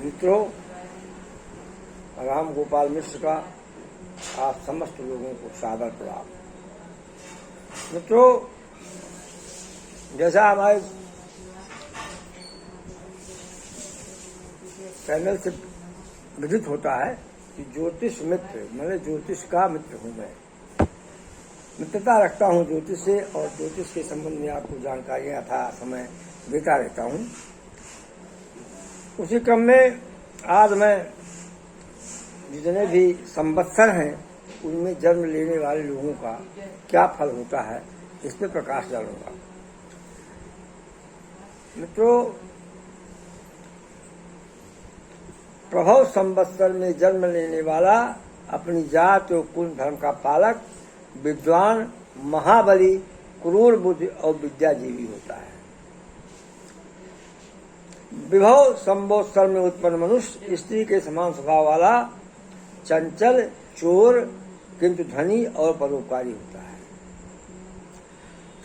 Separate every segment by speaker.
Speaker 1: मित्रों, राम गोपाल मिश्र का आप समस्त लोगों को सादर प्रणाम। मित्रों, जैसा हमारे पैनल से विदित होता है कि ज्योतिष मित्र, मैंने ज्योतिष का मित्र हूँ। मैं मित्रता रखता हूँ ज्योतिष से और ज्योतिष के संबंध में आपको जानकारियाँ यथा समय देता रहता हूँ। उसी क्रम में आज मैं जितने भी संवत्सर हैं उनमें जन्म लेने वाले लोगों का क्या फल होता है इस पर प्रकाश डालूंगा। मित्रों, प्रभव संवत्सर में जन्म लेने वाला अपनी जाति और कुल धर्म का पालक, विद्वान, महाबली, क्रूर बुद्धि और विद्याजीवी होता है। विभव संवत्सर में उत्पन्न मनुष्य स्त्री के समान स्वभाव वाला, चंचल, चोर किंतु धनी और परोपकारी होता है।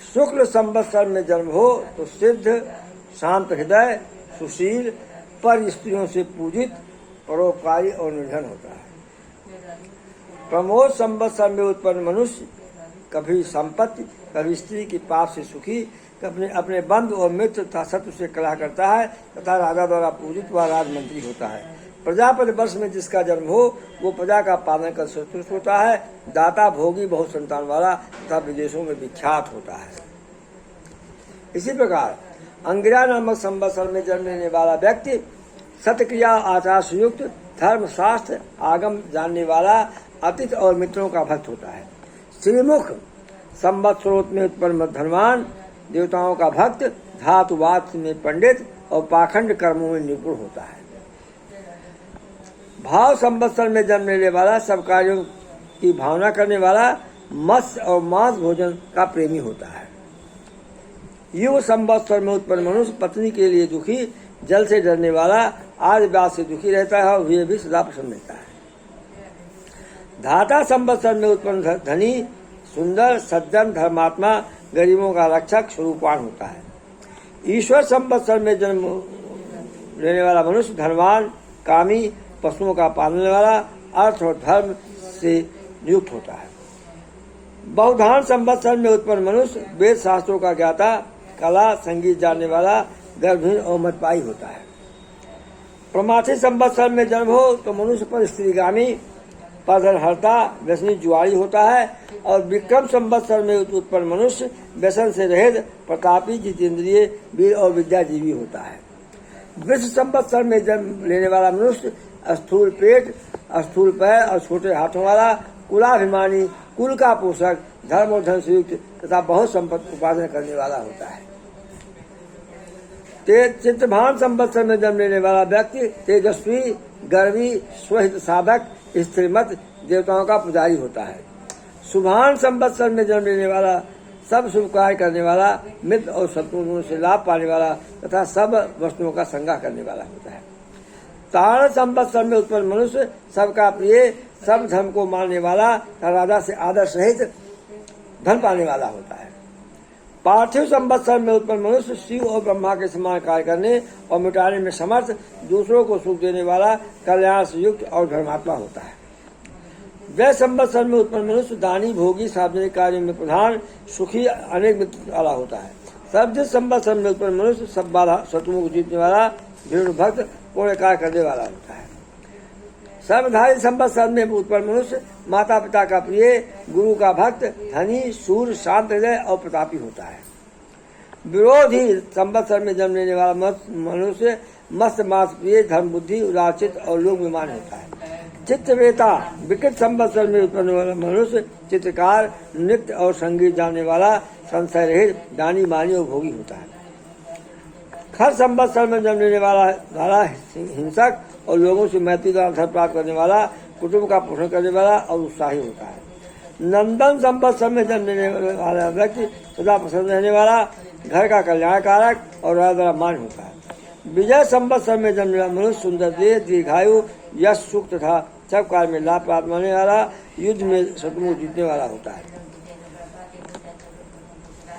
Speaker 1: शुक्ल संवत्सर में जन्म हो तो सिद्ध, शांत हृदय, सुशील, पर स्त्रियों से पूजित, परोपकारी और निर्धन होता है। प्रमोद संवत्सर में उत्पन्न मनुष्य कभी संपत्ति, कभी स्त्री के पाप से सुखी, कभी अपने बंधु और मित्र तथा शत्रु से कलह करता है तथा राजा द्वारा पूजित व राजमंत्री होता है। प्रजापति वर्ष में जिसका जन्म हो वो प्रजा का पालन कर संतुष्ट होता है। दाता, भोगी, बहुत संतान वाला तथा विदेशों में विख्यात होता है। इसी प्रकार अंगिरा नामक संवत्सर में जन्म लेने वाला व्यक्ति सत्क्रिया, आचार से युक्त, धर्म, शास्त्र, आगम जानने वाला, अतिथि और मित्रों का भक्त होता है। श्रीमुख संवत्सरों में उत्पन्न धनवान, देवताओं का भक्त, धातुवाद में पंडित और पाखंड कर्मों में निपुण होता है। भाव संवत्सर में जन्म लेने वाला, सब कार्यों की भावना करने वाला, मत्स्य और मांस भोजन का प्रेमी होता है। युग संवत्सर में उत्पन्न मनुष्य पत्नी के लिए दुखी, जल से डरने वाला, आज बात से दुखी रहता है और वे भी सदा प्रसन्न रहता है। धाता संवत्सर में उत्पन्न धनी, सुंदर, सज्जन, धर्मात्मा, गरीबों का रक्षक, स्वरूपवान होता है। ईश्वर संवत्सर में जन्म लेने वाला मनुष्य धनवान, कामी, पशुओं का पालने वाला, अर्थ और धर्म से युक्त होता है। बहुधान संवत्सर में उत्पन्न मनुष्य वेद शास्त्रों का ज्ञाता, कला, संगीत जानने वाला, गर्भहीन और मदपाई होता है। प्रमाथी संवत्सर में जन्म हो तो मनुष्य पर स्त्रीगामी, परधनहर्ता, व्यसनी, जुआरी होता है। और विक्रम संवत्सर में उत्पन्न मनुष्य व्यसन से रहित, प्रतापी, जितेंद्रिय, वीर और विद्याजीवी होता है। वृष संवत्सर में जन्म लेने वाला मनुष्य स्थूल पेट, स्थूल पैर और छोटे हाथों वाला, कुलाभिमानी, कुल का पोषक, धर्म और धन से युक्त तथा बहुत संपत्ति उपार्जन करने वाला होता है। चित्रभान संवत्सर में जन्म लेने वाला व्यक्ति तेजस्वी, गर्वी, स्वहित साधक, स्त्रीमत, देवताओं का पुजारी होता है। शुभान संवत्सर में जन्म लेने वाला, सब शुभ कार्य करने वाला, मित्र और शत्रुओं से लाभ पाने वाला तथा सब वस्तुओं का संग्रह करने वाला होता है। तारण संवत्सर में उत्पन्न मनुष्य सबका प्रिय, सब धर्म को मानने वाला तथा राजा से आदर सहित धन पाने वाला होता है। पार्थिव संवत्सर में उत्पन्न मनुष्य शिव और ब्रह्मा के समान कार्य करने और मिटाने में समर्थ, दूसरों को सुख देने वाला, कल्याण से युक्त और धर्मात्मा होता है। वह संवत्सर में उत्पन्न मनुष्य दानी, भोगी, सार्वजनिक कार्यों में प्रधान, सुखी, अनेक मित्र वाला होता है। सर्वजित संवत्सर में उत्पन्न मनुष्य सब बाधा शत्रुओं को जीतने वाला, दृढ़ भक्त, पूर्ण कार्य करने वाला होता है। सर्वधारी संवत्सर में उत्पन्न मनुष्य माता पिता का प्रिय, गुरु का भक्त, धनी, शूर, शांत हृदय और प्रतापी होता है। विरोधी संवत्सर में जन्म लेने वाला मनुष्य मस्त, मास प्रिय, धर्म बुद्धि, उदारचित और लोक विमान होता है। चित्रवेता विकृत संवत्सर में उत्पन्न वाला मनुष्य चित्रकार, नृत्य और संगीत जानने वाला, संशय रहित, दानी, मानी और भोगी होता है। खर संवत्सर में जन्म लेने वाला हिंसक और लोगों से मैत्री द्वारा धन प्राप्त करने वाला, कुटुंब का पोषण करने वाला और उत्साही होता है। नंदन संवत्सर में जन्म लेने वाला व्यक्ति सदा प्रसन्न रहने वाला, घर का कल्याणकारक और राजा द्वारा मान होता है। विजय संवत्सर में जन्म लेने वाला मनुष्य सुंदर देह, दीर्घायु, यश, सुख तथा सब कार्य में लाभ प्राप्त होने वाला, युद्ध में शत्रुओं को जीतने वाला होता है।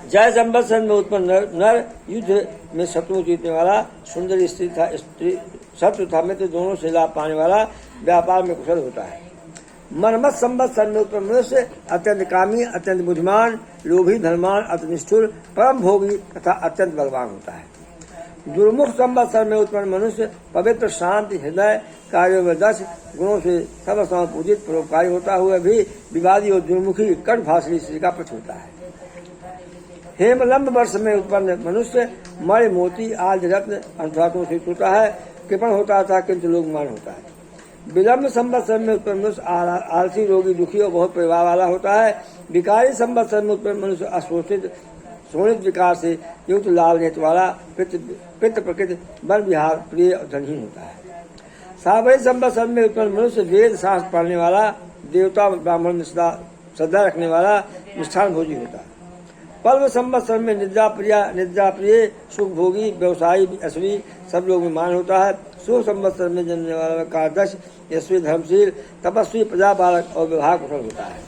Speaker 1: जय संवत्सर में उत्पन्न नर युद्ध में शत्रु जीतने वाला, सुंदर स्त्री शत्रु था में तो दोनों से लाभ पाने वाला, व्यापार में कुशल होता है। मनमत संवत्सर में उत्पन्न मनुष्य अत्यंत कामी, अत्यंत बुद्धिमान, लोभी, धनवान, अत्यंत निष्ठुर, परम भोगी तथा अत्यंत बलवान होता है। दुर्मुख संवत्सर में उत्पन्न मनुष्य पवित्र, शांति, हृदय, कार्यों में दक्ष, गुणों से सर्वसम पूजित, परोपकारी होता हुआ भी विवादी और दुर्मुखी कटभाषणी स्त्री का प्रति होता है। हेमलंब वर्ष में उत्पन्न मनुष्य मणि, मोती, आदि रत्न अंतरात्मों से होता है, कृपण होता था किंतु लोकमान होता है। विलंब संवत्सर में उत्पन्न मनुष्य आलसी, रोगी, दुखी और बहुत परिवार वाला होता है। विकारी संवत्सर में उत्पन्न मनुष्य अशोषित, शोणित विकार से युक्त, लाल नेत्र वाला, पित्त प्रकृति, वन विहार प्रिय और धनहीन होता है। सावरी संवत्सर में उत्पन्न मनुष्य वेद शास्त्र पढ़ने वाला, देवता ब्राह्मण में श्रद्धा रखने वाला, निष्ठान भोजी होता है। पर्व संवत्सर में निद्रा प्रिय, सुख भोगी, व्यवसायी, यशवी, सब लोग में मान होता है। शुभ संवत्सर में जन्मने वाला कार्दक्ष, यशवी, धर्मशील, तपस्वी, प्रजा बालक और विवाह कुशल होता है।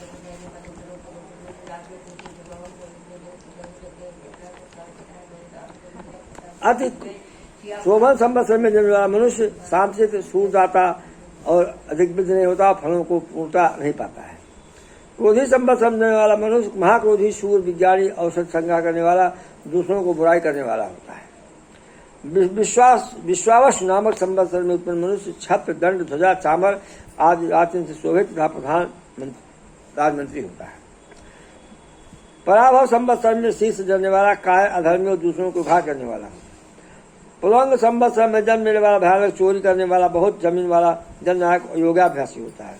Speaker 1: अति शोभन संवत्सर में जन्मने वाला मनुष्य शांतित, सूरदाता और अधिक वृद्ध नहीं होता, फलों को पूर्णता नहीं पाता है। क्रोधी संवत्सर में जन्मने वाला मनुष्य महाक्रोधी, शूर, विज्ञानी, औषध संग्रह करने वाला, दूसरों को बुराई करने वाला होता है। विश्वावश नामक संवत्सर में उत्पन्न मनुष्य छत्र, दंड, ध्वजा, चामर आदि राजन से शोभित तथा प्रधान राजमंत्री होता है। पराभव संवत्सर में शीर्ष जमने वाला, काय, अधर्मी और दूसरों को घात करने वाला। पुलंग संवत्सर में जन्म लेने वाला, भयानक, चोरी करने वाला, बहुत जमीन वाला, जननायक और योगाभ्यासी होता है।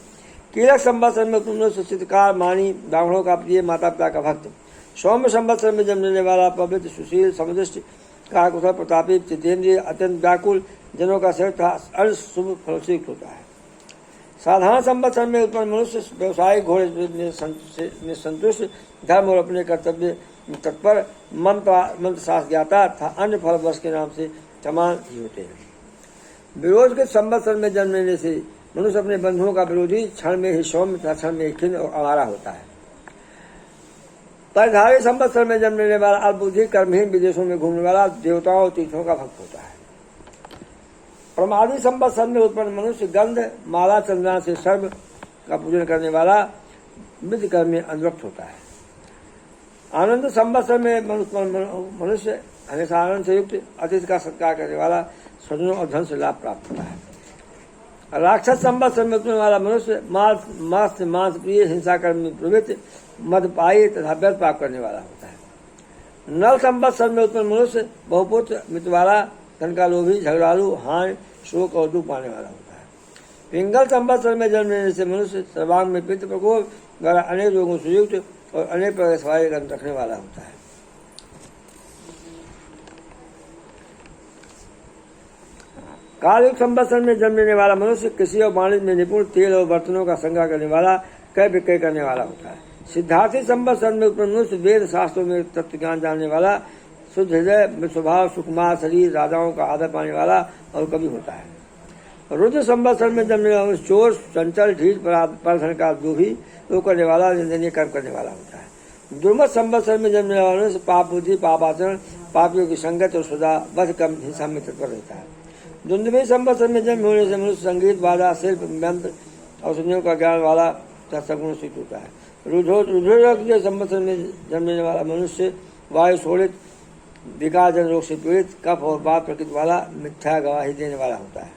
Speaker 1: कीलक संवत्सर में मनुष्य चित्रकार, मानी, ब्राह्मणों का प्रिय, माता पिता का भक्त। सौम्य संवत्सर में जन्म लेने वाला, पवित्र, सुशील, समदृष्टि, कुशल, प्रतापी, चितेंद्रिय, अत्यंत व्याकुल, जनों का सेवक था, अर्ध शुभ फलसिक होता है। साधारण संवत्सर में उत्पन्न मनुष्य व्यवसायिक, घोड़े में संतुष्ट, धर्म और अपने कर्तव्य तत्पर, मंत्र शास्त्र ज्ञाता तथा अन्य फल वर्ष के नाम से समान ही होते हैं। विरोध के संवत्सर में जन्म लेने से मनुष्य अपने बंधुओं का विरोधी, क्षण में ही सौम्य तथा क्षण में खिन्न और आवारा होता है। परिधारी संवत्सर में जन्म लेने वाला, अल्पबुद्धि, कर्महीन, विदेशों में घूमने वाला, देवताओं और तीर्थों का भक्त होता है। प्रमादी संवत्सर में उत्पन्न मनुष्य गंध, माला, चंदना से सर्व का पूजन करने वाला, विधि कर्म में अनुरक्त होता है। आनंद संवत्सर में मनुष्य हमेशा आनंद से युक्त, अतिथि का सत्कार करने वाला, स्वजनों और धन से लाभ प्राप्त होता है। राक्षस संवत्सर में उत्पन्न वाला मनुष्य मांस प्रिय, हिंसा कर्म में प्रवृत्त, मदपायी तथा व्यर्थ प्राप्त करने वाला होता है। नल संवत्सर में उत्पन्न मनुष्य बहुपुत्र, मित्र वाला, धन का लोभी, झगड़ालू, हानि, शोक और दुख पाने वाला होता है। पिंगल संवत्सर में जन्म लेने से मनुष्य सर्वांग में पित्त प्रकोप द्वारा अनेक रोगों से युक्त और अनेक प्रकार सवारी रखने वाला होता है। कालयुग संवत्सर में जन्म लेने वाला मनुष्य कृषि और वाणिज्य में निपुण, तेल और बर्तनों का संग्रह करने वाला, क्रय विक्रय करने वाला होता है। सिद्धार्थी संवत्सर में उत्पन्न मनुष्य वेद शास्त्रों में तत्व ज्ञान जानने वाला, शुद्ध हृदय, स्वभाव, सुकुमार शरीर, राजाओं का आदर पाने वाला और कवि होता है। रुद्र संवत्सर में जन्मने वाला मनुष्य चोर, चंचल, ढीठ, परधन का लोभी, तो करने वाला, निंदनीय कर्म करने वाला होता है। दुर्मत संवत्सर में जन्मने वाला मनुष्य पाप बुद्धि, पाप आचरण, पापियों की संगत और सदा वध कम हिंसा में तत्पर रहता है। दुंदुभी संवत्सर में जन्म होने से मनुष्य संगीत, वादा, शिल्प, मंत्र और संयोग का ज्ञान वाला तथा सगुण सिद्ध होता है। रुद्र संवत्सर में जन्मने वाला मनुष्य वायु शोणित, विकार जन रोग से पीड़ित, कफ और बात प्रकृति वाला, मिथ्या गवाही देने वाला होता है।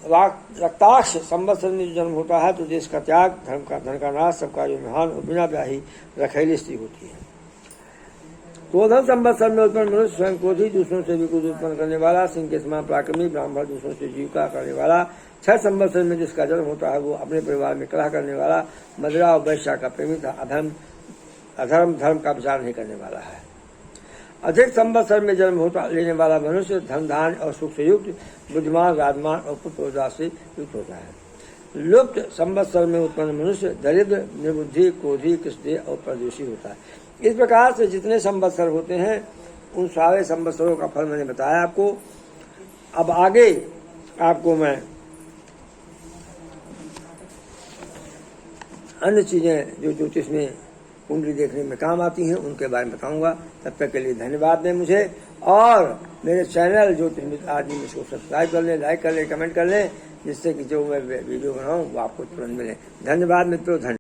Speaker 1: रक्ताक्ष संवत्सर में जन्म होता है तो देश का त्याग, धन का नाश, सब कार्यों में हानि और बिना ब्याही रखैली स्त्री होती है। क्रोधन संवत्सर में उत्पन्न मनुष्य स्वयं क्रोधी, दूसरों से भी क्रोध उत्पन्न करने वाला, सिंह के समान पराक्रमी, ब्राह्मण, दूसरों से जीविका करने वाला। 6 संवत्सर में जिसका जन्म होता है वो अपने परिवार में कलह करने वाला, मदिरा और वैश्या का प्रेमी था, अधर्म धर्म का विचार नहीं करने वाला है। अधिक संवत्सर में जन्म होता लेने वाला मनुष्य धन धान और सुख से युक्त, बुद्धिमान, राजमान और पुत्र से युक्त होता है। लुप्त संवत्सर में उत्पन्न मनुष्य दरिद्र, निर्बुद्धि, क्रोधी, कृष्ण और परदेशी होता है। इस प्रकार से जितने संवत्सर होते हैं उन सारे संवत्सरों का फल मैंने बताया आपको। अब आगे आपको मैं अन्य चीजें जो ज्योतिष में कुंडली देखने में काम आती हैं, उनके बारे में बताऊंगा। तब तक के लिए धन्यवाद दें मुझे, और मेरे चैनल ज्योतिष मित्र आदमी इसको सब्सक्राइब कर लें, लाइक कर लें, कमेंट कर लें, जिससे कि जो मैं वीडियो बनाऊं वो आपको तुरंत मिले। धन्यवाद मित्रों, धन्यवाद।